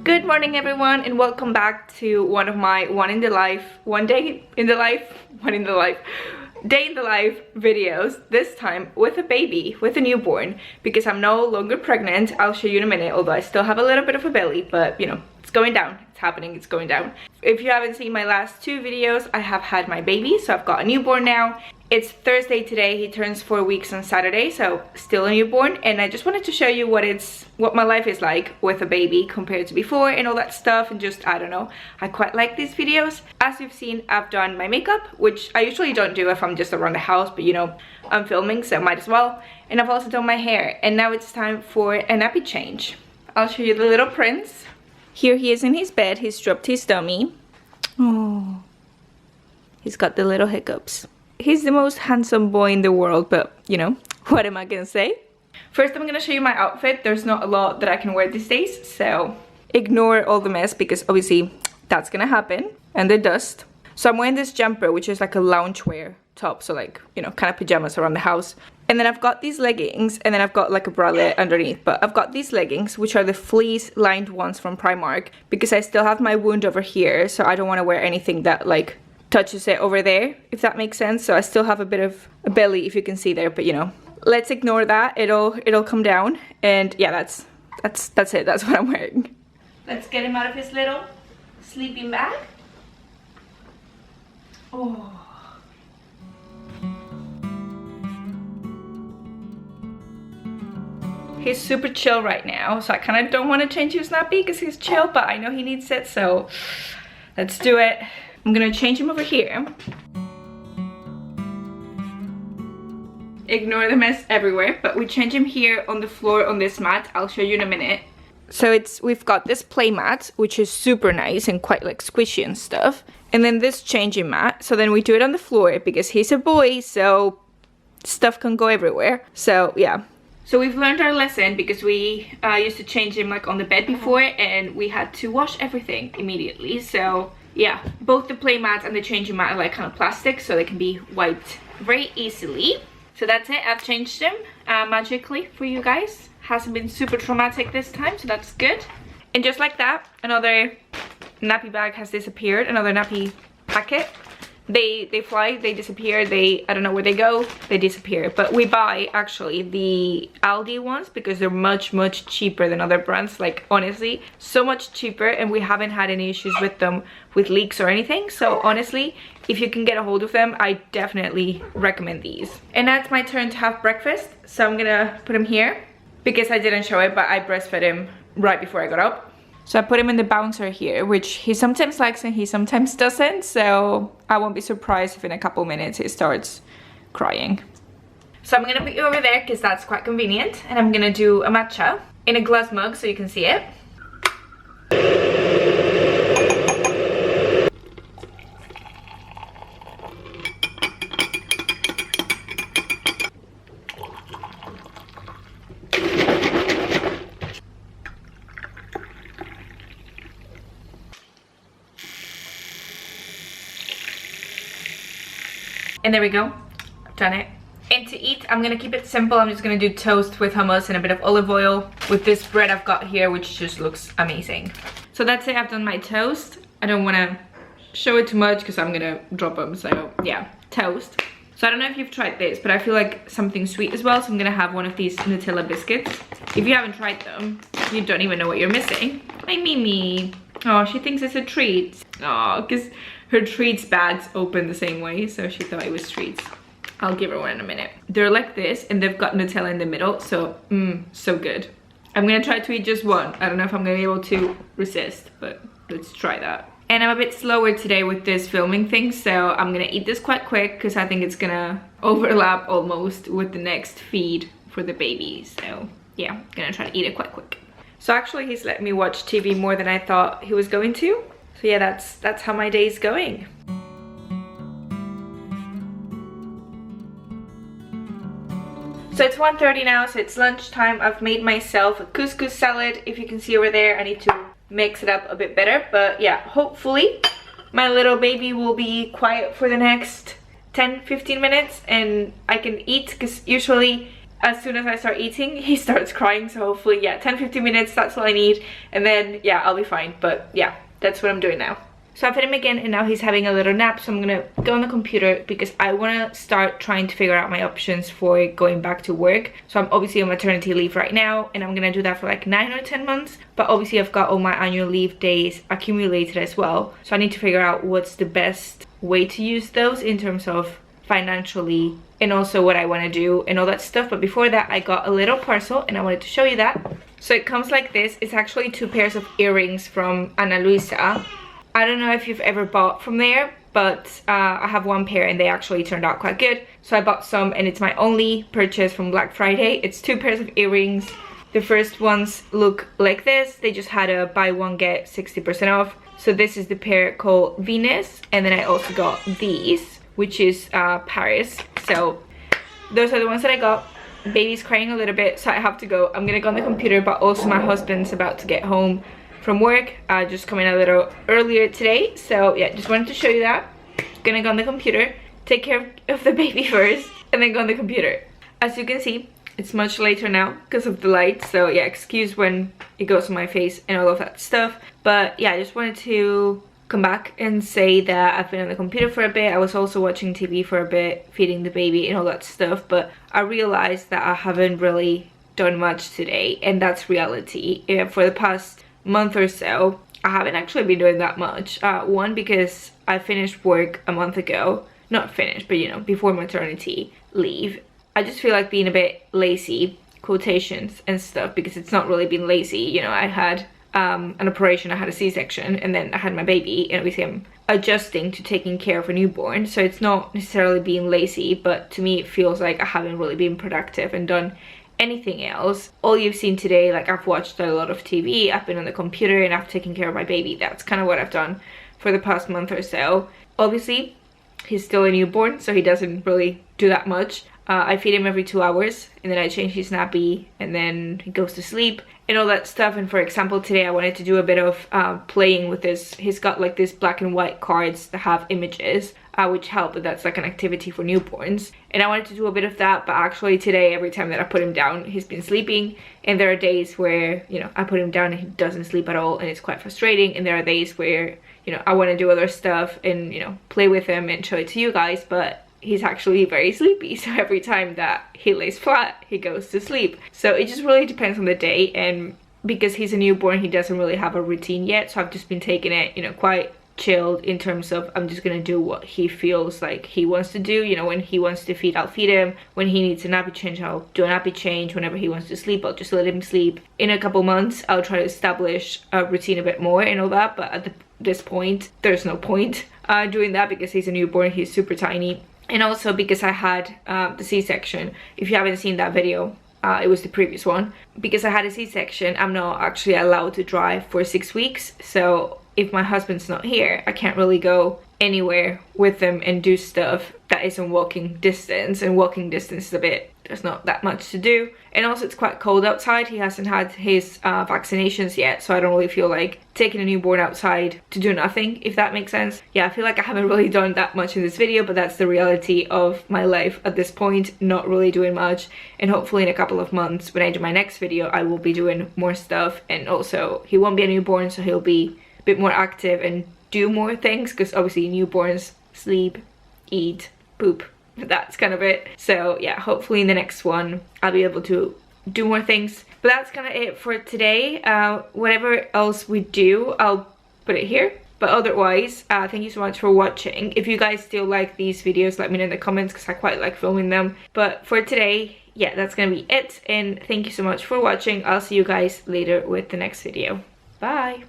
Good morning everyone, and welcome back to one of my day in the life videos, this time with a baby, with a newborn, because I'm no longer pregnant. I'll show you in a minute, although I still have a little bit of a belly, but you know, it's going down. It's happening, it's going down. If you haven't seen my last two videos, I have had my baby, so I've got a newborn now. It's Thursday today. He turns 4 weeks on Saturday, so still a newborn, and I just wanted to show you what my life is like with a baby compared to before and all that stuff, and just, I don't know, I quite like these videos. As you've seen, I've done my makeup, which I usually don't do if I'm just around the house, but you know, I'm filming, so might as well. And I've also done my hair, and now it's time for a nappy change. I'll show you the little prince. Here he is in his bed. He's dropped his tummy. Oh, he's got the little hiccups. He's the most handsome boy in the world, but you know, what am I gonna say? First, I'm gonna show you my outfit. There's not a lot that I can wear these days, so ignore all the mess, because obviously that's gonna happen, and the dust. So I'm wearing this jumper, which is like a loungewear top, so like, you know, kind of pajamas around the house. And then I've got these leggings, and then I've got like a bralette underneath, but I've got these leggings, which are the fleece lined ones from Primark, because I still have my wound over here, so I don't want to wear anything that like touches it over there, if that makes sense. So I still have a bit of a belly, if you can see there, but you know, let's ignore that. It'll come down, and yeah, that's it. That's what I'm wearing. Let's get him out of his little sleeping bag. Oh, he's super chill right now, so I kind of don't want to change his nappy because he's chill, but I know he needs it, so let's do it. I'm gonna change him over here. Ignore the mess everywhere, but we change him here on the floor on this mat. I'll show you in a minute. So we've got this play mat, which is super nice and quite like squishy and stuff. And then this changing mat. So then we do it on the floor because he's a boy, so stuff can go everywhere. So yeah. So we've learned our lesson, because we used to change him like on the bed before, and we had to wash everything immediately. So yeah, both the play mats and the changing mat are like kind of plastic, so they can be wiped very easily. So that's it. I've changed him magically for you guys. Hasn't been super traumatic this time, so that's good. And just like that, another nappy bag has disappeared, another nappy packet. They fly, they disappear, I don't know where they go, they disappear. But we buy actually the Aldi ones because they're much cheaper than other brands. Like honestly, so much cheaper, and we haven't had any issues with them with leaks or anything. So honestly, if you can get a hold of them, I definitely recommend these. And now it's my turn to have breakfast, so I'm gonna put him here because I didn't show it, but I breastfed him right before I got up. So I put him in the bouncer here, which he sometimes likes and he sometimes doesn't, so I won't be surprised if in a couple minutes he starts crying. So I'm gonna put you over there because that's quite convenient, and I'm gonna do a matcha in a glass mug so you can see it. And there we go, I've done it. And to eat, I'm gonna keep it simple. I'm just gonna do toast with hummus and a bit of olive oil with this bread I've got here, which just looks amazing. So that's it, I've done my toast. I don't wanna show it too much because I'm gonna drop them, so yeah, toast. So I don't know if you've tried this, but I feel like something sweet as well, so I'm gonna have one of these Nutella biscuits. If you haven't tried them, you don't even know what you're missing. My Mimi. Oh, she thinks it's a treat. Oh, because her treats bags open the same way, so she thought it was treats. I'll give her one in a minute. They're like this, and they've got Nutella in the middle, so so good. I'm gonna try to eat just one. I don't know if I'm gonna be able to resist, but let's try that. And I'm a bit slower today with this filming thing, so I'm gonna eat this quite quick because I think it's gonna overlap almost with the next feed for the baby. So yeah, I'm gonna try to eat it quite quick. So actually he's let me watch TV more than I thought he was going to. So yeah, that's how my day's going. So it's 1:30 now, so it's lunchtime. I've made myself a couscous salad. If you can see over there, I need to mix it up a bit better. But yeah, hopefully my little baby will be quiet for the next 10-15 minutes and I can eat, because usually as soon as I start eating, he starts crying. So hopefully, yeah, 10-15 minutes, that's all I need. And then, yeah, I'll be fine. But yeah, that's what I'm doing now. So I fed him again and now he's having a little nap. So I'm gonna go on the computer because I wanna start trying to figure out my options for going back to work. So I'm obviously on maternity leave right now and I'm gonna do that for like 9 or 10 months. But obviously I've got all my annual leave days accumulated as well. So I need to figure out what's the best way to use those in terms of financially and also what I want to do and all that stuff. But before that, I got a little parcel and I wanted to show you that. So it comes like this. It's actually 2 pairs of earrings from Lucia. I don't know if you've ever bought from there, but I have 1 pair and they actually turned out quite good. So I bought some and it's my only purchase from Black Friday. It's 2 pairs of earrings. The first ones look like this. They just had a buy one get 60% off. So this is the pair called Venus, and then I also got these, which is Paris. So those are the ones that I got. Baby's crying a little bit, so I have to go. I'm gonna go on the computer, but also my husband's about to get home from work. Just coming a little earlier today. So yeah, just wanted to show you that. Gonna go on the computer, take care of the baby first, and then go on the computer. As you can see, it's much later now because of the light. So yeah, excuse when it goes on my face and all of that stuff. But yeah, I just wanted to come back and say that I've been on the computer for a bit. I was also watching TV for a bit, feeding the baby and all that stuff, but I realized that I haven't really done much today, and that's reality. For the past month or so, I haven't actually been doing that much. One, because I finished work a month ago. Not finished, but you know, before maternity leave. I just feel like being a bit lazy, quotations and stuff, because it's not really being lazy. You know, I had an operation, I had a C-section, and then I had my baby, and obviously I'm adjusting to taking care of a newborn. So it's not necessarily being lazy, but to me it feels like I haven't really been productive and done anything else. All you've seen today, like I've watched a lot of TV, I've been on the computer, and I've taken care of my baby. That's kind of what I've done for the past month or so. Obviously, he's still a newborn, so he doesn't really do that much. I feed him every 2 hours, and then I change his nappy, and then he goes to sleep and all that stuff. And for example, today I wanted to do a bit of playing with this. He's got like these black and white cards that have images, which help, but that's like an activity for newborns. And I wanted to do a bit of that, but actually today, every time that I put him down, he's been sleeping. And there are days where, you know, I put him down and he doesn't sleep at all, and it's quite frustrating. And there are days where, you know, I want to do other stuff and, you know, play with him and show it to you guys, but he's actually very sleepy. So every time that he lays flat, he goes to sleep. So it just really depends on the day. And because he's a newborn, he doesn't really have a routine yet. So I've just been taking it, you know, quite chilled in terms of I'm just gonna do what he feels like he wants to do. You know, when he wants to feed, I'll feed him. When he needs a nappy change, I'll do a nappy change. Whenever he wants to sleep, I'll just let him sleep. In a couple months, I'll try to establish a routine a bit more and all that. But at this point, there's no point doing that because he's a newborn, he's super tiny. And also because I had the C-section. If you haven't seen that video, it was the previous one. Because I had a C-section, I'm not actually allowed to drive for 6 weeks. So if my husband's not here, I can't really go anywhere with them and do stuff that isn't walking distance. And walking distance is a bit, there's not that much to do. And also it's quite cold outside. He hasn't had his vaccinations yet, so I don't really feel like taking a newborn outside to do nothing, if that makes sense. Yeah, I feel like I haven't really done that much in this video, but that's the reality of my life at this point, not really doing much. And hopefully in a couple of months, when I do my next video, I will be doing more stuff. And also he won't be a newborn, so he'll be a bit more active and do more things, because obviously newborns sleep, eat, poop. That's kind of it. So yeah, hopefully in the next one I'll be able to do more things. But that's kind of it for today. Whatever else we do, I'll put it here. But otherwise, thank you so much for watching. If you guys still like these videos, let me know in the comments, because I quite like filming them. But for today, yeah, that's gonna be it. And thank you so much for watching. I'll see you guys later with the next video. Bye!